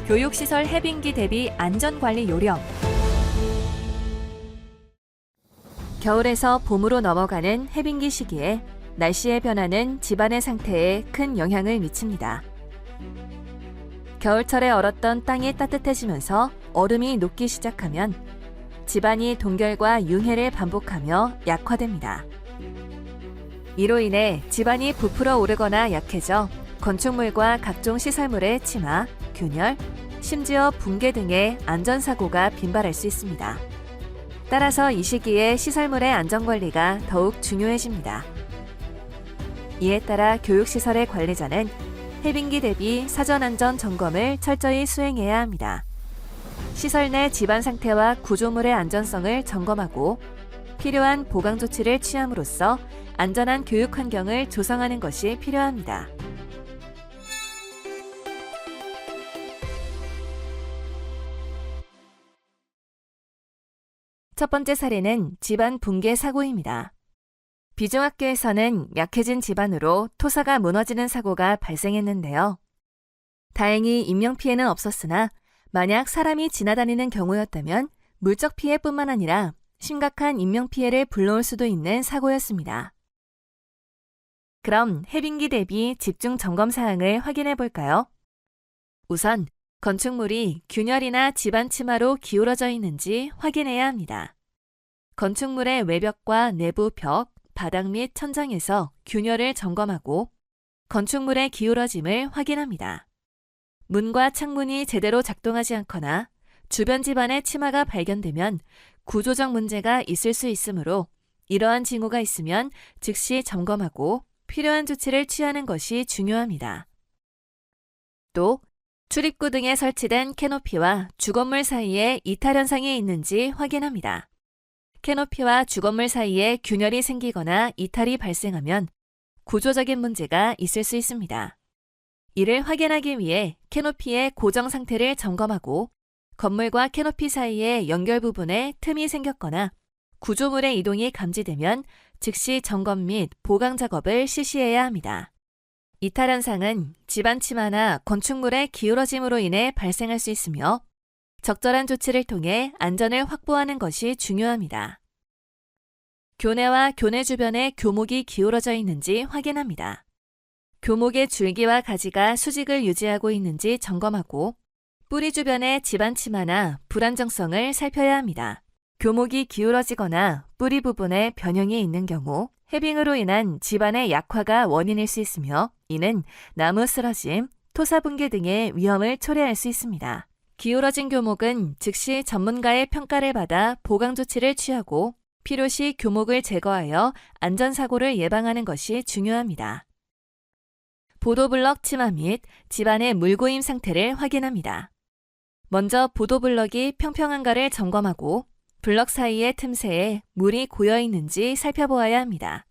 교육시설 해빙기 대비 안전관리 요령. 겨울에서 봄으로 넘어가는 해빙기 시기에 날씨의 변화는 집안의 상태에 큰 영향을 미칩니다. 겨울철에 얼었던 땅이 따뜻해지면서 얼음이 녹기 시작하면 집안이 동결과 융해를 반복하며 약화됩니다. 이로 인해 집안이 부풀어 오르거나 약해져 건축물과 각종 시설물의 침하, 균열, 심지어 붕괴 등의 안전사고가 빈발할 수 있습니다. 따라서 이 시기에 시설물의 안전관리가 더욱 중요해집니다. 이에 따라 교육시설의 관리자는 해빙기 대비 사전안전 점검을 철저히 수행해야 합니다. 시설 내 집안 상태와 구조물의 안전성을 점검하고 필요한 보강 조치를 취함으로써 안전한 교육 환경을 조성하는 것이 필요합니다. 첫 번째 사례는 집안 붕괴 사고입니다. 비중학교에서는 약해진 집안으로 토사가 무너지는 사고가 발생했는데요. 다행히 인명피해는 없었으나 만약 사람이 지나다니는 경우였다면 물적 피해뿐만 아니라 심각한 인명피해를 불러올 수도 있는 사고였습니다. 그럼 해빙기 대비 집중 점검 사항을 확인해 볼까요? 우선 건축물이 균열이나 집안 침하로 기울어져 있는지 확인해야 합니다. 건축물의 외벽과 내부 벽, 바닥 및 천장에서 균열을 점검하고 건축물의 기울어짐을 확인합니다. 문과 창문이 제대로 작동하지 않거나 주변 집안의 침하가 발견되면 구조적 문제가 있을 수 있으므로 이러한 징후가 있으면 즉시 점검하고 필요한 조치를 취하는 것이 중요합니다. 또 출입구 등에 설치된 캐노피와 주건물 사이에 이탈 현상이 있는지 확인합니다. 캐노피와 주건물 사이에 균열이 생기거나 이탈이 발생하면 구조적인 문제가 있을 수 있습니다. 이를 확인하기 위해 캐노피의 고정 상태를 점검하고 건물과 캐노피 사이의 연결 부분에 틈이 생겼거나 구조물의 이동이 감지되면 즉시 점검 및 보강 작업을 실시해야 합니다. 이탈 현상은 집안 침하나 건축물의 기울어짐으로 인해 발생할 수 있으며 적절한 조치를 통해 안전을 확보하는 것이 중요합니다. 교내와 교내 주변에 교목이 기울어져 있는지 확인합니다. 교목의 줄기와 가지가 수직을 유지하고 있는지 점검하고 뿌리 주변의 집안 침하나 불안정성을 살펴야 합니다. 교목이 기울어지거나 뿌리 부분에 변형이 있는 경우 해빙으로 인한 집안의 약화가 원인일 수 있으며 이는 나무 쓰러짐, 토사 붕괴 등의 위험을 초래할 수 있습니다. 기울어진 교목은 즉시 전문가의 평가를 받아 보강 조치를 취하고 필요시 교목을 제거하여 안전사고를 예방하는 것이 중요합니다. 보도블럭 침하 및 집안의 물고임 상태를 확인합니다. 먼저 보도블럭이 평평한가를 점검하고 블럭 사이의 틈새에 물이 고여 있는지 살펴보아야 합니다.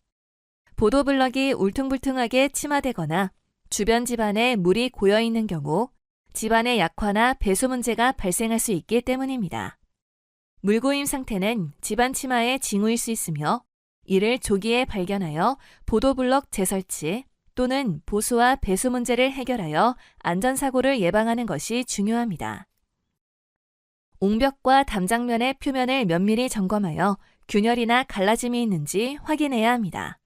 보도블럭이 울퉁불퉁하게 침하되거나 주변 집안에 물이 고여 있는 경우 집안의 약화나 배수 문제가 발생할 수 있기 때문입니다. 물고임 상태는 집안 침하의 징후일 수 있으며 이를 조기에 발견하여 보도블럭 재설치 또는 보수와 배수 문제를 해결하여 안전사고를 예방하는 것이 중요합니다. 옹벽과 담장면의 표면을 면밀히 점검하여 균열이나 갈라짐이 있는지 확인해야 합니다.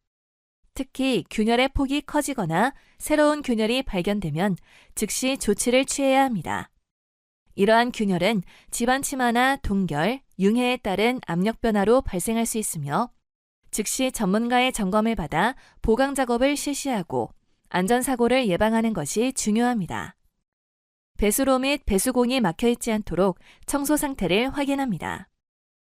특히 균열의 폭이 커지거나 새로운 균열이 발견되면 즉시 조치를 취해야 합니다. 이러한 균열은 집안 침하나 동결, 융해에 따른 압력 변화로 발생할 수 있으며 즉시 전문가의 점검을 받아 보강 작업을 실시하고 안전사고를 예방하는 것이 중요합니다. 배수로 및 배수공이 막혀있지 않도록 청소 상태를 확인합니다.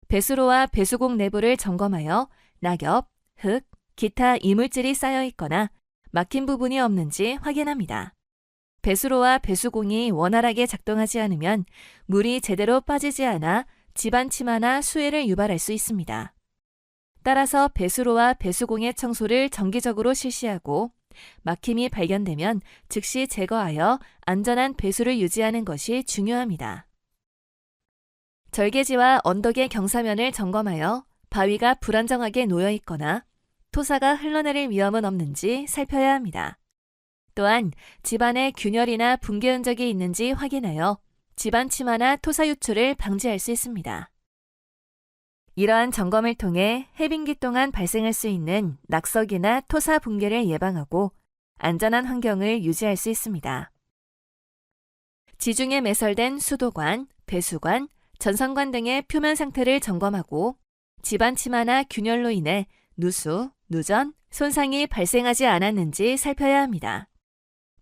배수로와 배수공 내부를 점검하여 낙엽, 흙, 기타 이물질이 쌓여 있거나 막힌 부분이 없는지 확인합니다. 배수로와 배수공이 원활하게 작동하지 않으면 물이 제대로 빠지지 않아 집안 침하나 수해를 유발할 수 있습니다. 따라서 배수로와 배수공의 청소를 정기적으로 실시하고 막힘이 발견되면 즉시 제거하여 안전한 배수를 유지하는 것이 중요합니다. 절개지와 언덕의 경사면을 점검하여 바위가 불안정하게 놓여 있거나 토사가 흘러내릴 위험은 없는지 살펴야 합니다. 또한 집안에 균열이나 붕괴 흔적이 있는지 확인하여 집안 침하나 토사 유출을 방지할 수 있습니다. 이러한 점검을 통해 해빙기 동안 발생할 수 있는 낙석이나 토사 붕괴를 예방하고 안전한 환경을 유지할 수 있습니다. 지중해 매설된 수도관, 배수관, 전선관 등의 표면 상태를 점검하고 집안 침하나 균열로 인해 누수, 누전, 손상이 발생하지 않았는지 살펴야 합니다.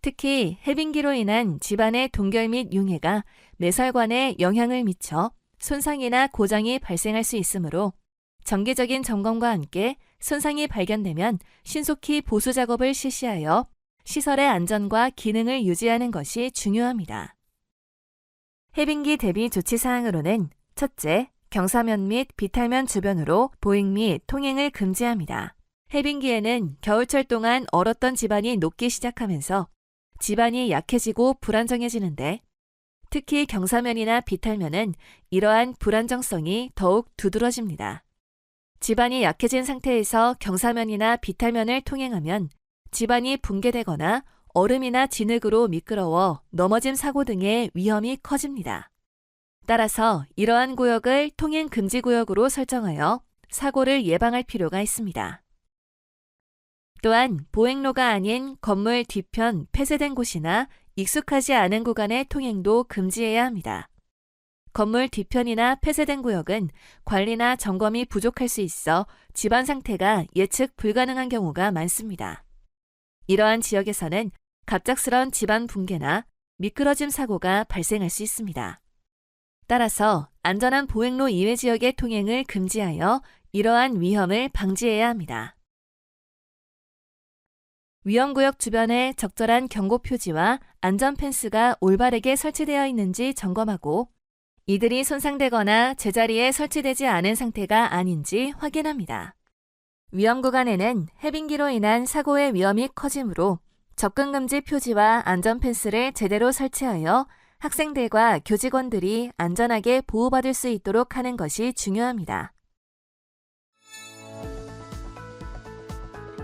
특히 해빙기로 인한 집안의 동결 및 융해가 매설관에 영향을 미쳐 손상이나 고장이 발생할 수 있으므로 정기적인 점검과 함께 손상이 발견되면 신속히 보수 작업을 실시하여 시설의 안전과 기능을 유지하는 것이 중요합니다. 해빙기 대비 조치 사항으로는 첫째, 경사면 및 비탈면 주변으로 보행 및 통행을 금지합니다. 해빙기에는 겨울철 동안 얼었던 집안이 녹기 시작하면서 집안이 약해지고 불안정해지는데 특히 경사면이나 비탈면은 이러한 불안정성이 더욱 두드러집니다. 집안이 약해진 상태에서 경사면이나 비탈면을 통행하면 집안이 붕괴되거나 얼음이나 진흙으로 미끄러워 넘어짐 사고 등의 위험이 커집니다. 따라서 이러한 구역을 통행 금지 구역으로 설정하여 사고를 예방할 필요가 있습니다. 또한 보행로가 아닌 건물 뒤편 폐쇄된 곳이나 익숙하지 않은 구간의 통행도 금지해야 합니다. 건물 뒤편이나 폐쇄된 구역은 관리나 점검이 부족할 수 있어 집안 상태가 예측 불가능한 경우가 많습니다. 이러한 지역에서는 갑작스런 집안 붕괴나 미끄러짐 사고가 발생할 수 있습니다. 따라서 안전한 보행로 이외 지역의 통행을 금지하여 이러한 위험을 방지해야 합니다. 위험구역 주변에 적절한 경고 표지와 안전 펜스가 올바르게 설치되어 있는지 점검하고 이들이 손상되거나 제자리에 설치되지 않은 상태가 아닌지 확인합니다. 위험 구간에는 해빙기로 인한 사고의 위험이 커지므로 접근 금지 표지와 안전 펜스를 제대로 설치하여 학생들과 교직원들이 안전하게 보호받을 수 있도록 하는 것이 중요합니다.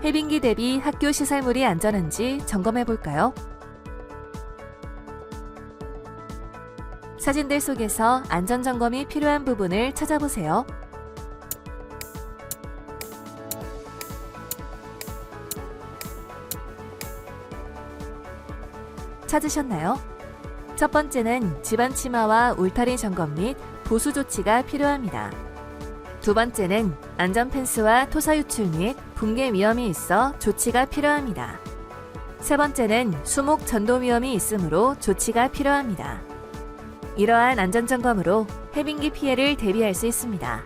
해빙기 대비 학교 시설물이 안전한지 점검해 볼까요? 사진들 속에서 안전점검이 필요한 부분을 찾아보세요. 찾으셨나요? 첫 번째는 집안 침하와 울타리 점검 및 보수 조치가 필요합니다. 두 번째는 안전 펜스와 토사 유출 및 붕괴 위험이 있어 조치가 필요합니다. 세 번째는 수목 전도 위험이 있으므로 조치가 필요합니다. 이러한 안전 점검으로 해빙기 피해를 대비할 수 있습니다.